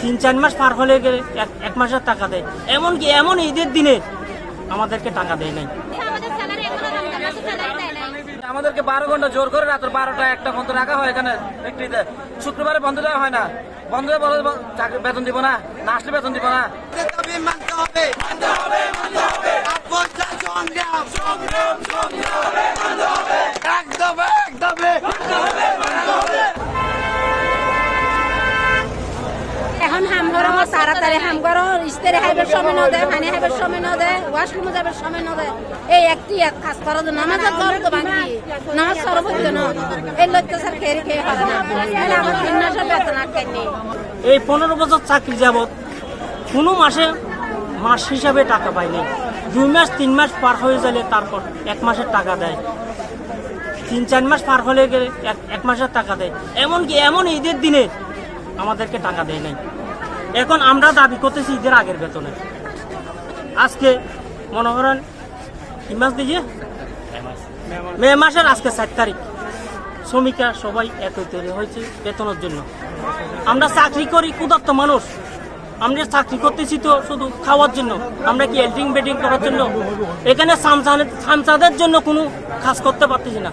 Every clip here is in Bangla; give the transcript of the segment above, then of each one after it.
3-4 মাস পার হলে গেলে এক মাসের টাকা দেয়। এমনকি এমন ঈদের দিনে আমাদেরকে টাকা দেয় নাই। আমাদেরকে 12 ঘন্টা জোর করে রাত 12টা 1টা পর্যন্ত রাখা হয় এখানে ফ্যাক্টরিতে। শুক্রবারে বন্ধ দেওয়া হয় না, বন্ধ হয়ে বলে বেতন দিব না, না আসলে বেতন দিব না। এখন হাম ঘর তাড়াতাড়ি হাম ঘর ইস্তেরে হাইবার সময় ন দেয়, পানি হাইবার সময় ন দেয়, ওয়াশরুমে যাবার সময় ন দেয়। এই একটি এক কাজ করা তো নামাজের ঘর তো ভাঙি নামাজ সরবত ন এই লজ্জা স্যার খেয়ে খেয়ে হবে না। আমার 3 মাসের বেতন আটকায়নি। এই 15 বছর চাকরি যাবত কোনো মাসে মাস হিসাবে টাকা পাইনি। 2 মাস 3 মাস পার হয়ে গেলে তারপর 1 মাসের টাকা দেয়। 3-4 মাস পার হলে গেলে এক মাসের টাকা দেয়। এমনকি এমন ঈদের দিনে আমাদেরকে টাকা দেয় নাই। এখন আমরা দাবি করতেছি ঈদের আগের বেতনে। আজকে মনে করেন কি মাস দিয়ে মে মাসের আজকে 7 তারিখ। শ্রমিকরা সবাই একত্রিত হয়েছে বেতনের জন্য। আমরা চাকরি করি, ক্ষুধার্ত মানুষ। আমরা চাকরি করতেছি তো শুধু খাওয়ার জন্য। আমরা কি এল্ডিং বেডিং করার জন্য? এখানে সামসাদের জন্য কোনো কাজ করতে পারতেছি না।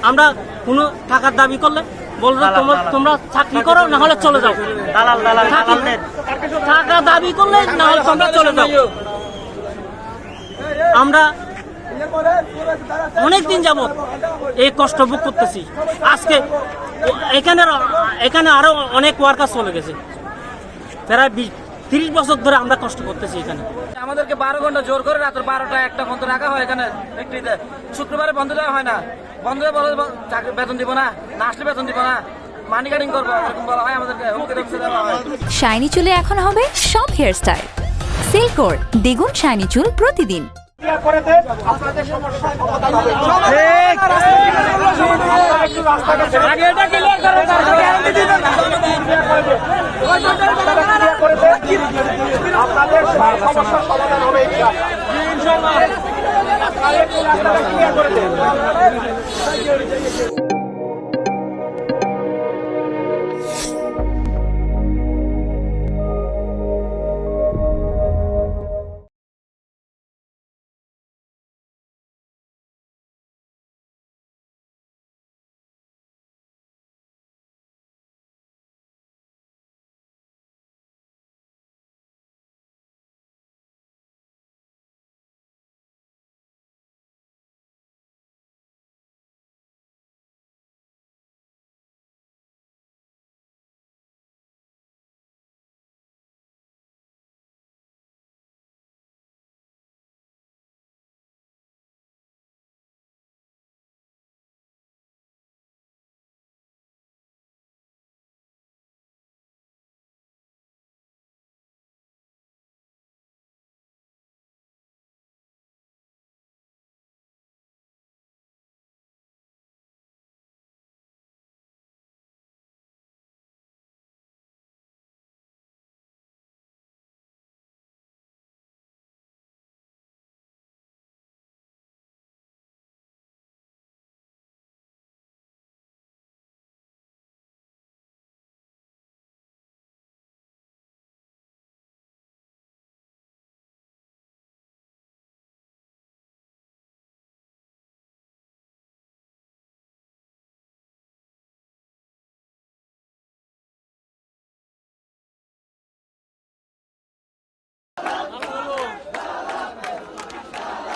আমরা কোনো টাকার দাবি করলে বলবো তোমরা চাকরি করো, না হলে চলে যাও। টাকা দাবি করলে না হলে তোমরা চলে যাও। আমরা অনেকদিন যাবত এই কষ্ট ভোগ করতেছি। আজকে এখানে আরো অনেক ওয়ার্কার চলে গেছে। প্রায় 30 বছর ধরে আমরা কষ্ট করতেছি এখানে। আমাদেরকে 12 ঘন্টা জোর করে রাত 12টা 1টা পর্যন্ত রাখা হয় এখানে ফ্যাক্টরিতে। শুক্রবারে বন্ধ দেওয়া হয় না, বন্ধ হয়ে বলে বেতন দিব না, না আসলে বেতন দিব না, মানি কাটিং করবো এরকম বলা হয় আমাদেরকে। শাইনি চুলে এখন হবে সব হেয়ারস্টাইল। সিল্কোর দ্বিগুণ শাইনি চুল প্রতিদিন। আপনাদের সমস্যার সমাধান হবে ইনশাআল্লাহ।